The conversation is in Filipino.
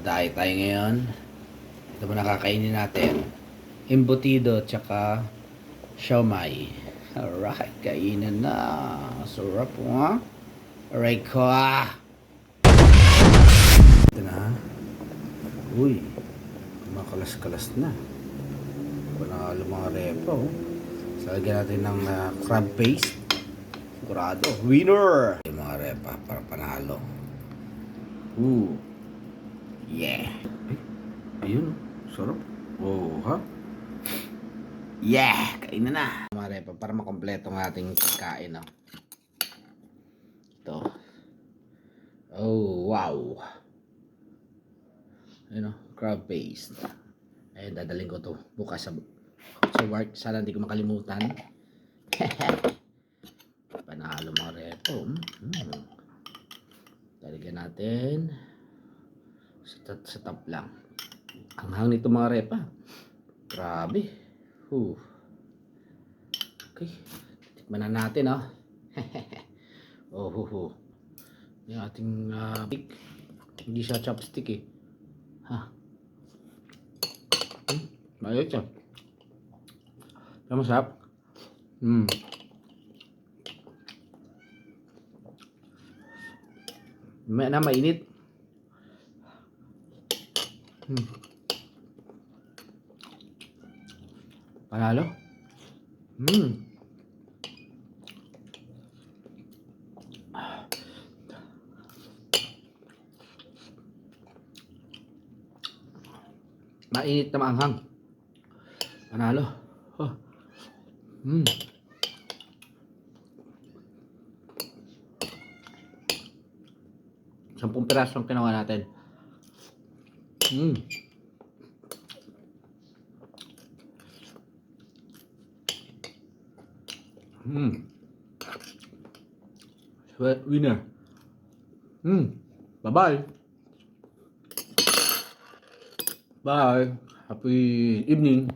Diet tayo ngayon. Ito mo nakakainin natin. Embutido tsaka siomai. Alright, kainan na. Sarap po ha. Aray ko ah. Ito na. Uy, kumakalas-kalas na. Panalo mga repa oh. So, lagyan natin ng crab paste. Sigurado. Winner! Yung mga repa para panalo. Ooh. Yeah. Ay, ayun. Sarap. Oh, ha? Yeah! Kain na. Mga repa, para makompleto ng ating pagkain, no? Ito. Oh, wow. Ayun, no? Crab paste. Ayun, dadaling ko to bukas sa work. Sana hindi ko makalimutan. Panalo mga repa. Talagyan natin. Sa top lang. Ang hang nito mga repa. Grabe. Okay. Tikman na natin oh. Yung ating stick. Hindi siya chopstick eh. Ha. Mayroon siya. Kaya masarap. May na mainit. Panalo. Mainit na maanghang. Panalo. Oh. 10 piraso ang kinuha natin. Winner. Bye-bye. Bye. Happy evening.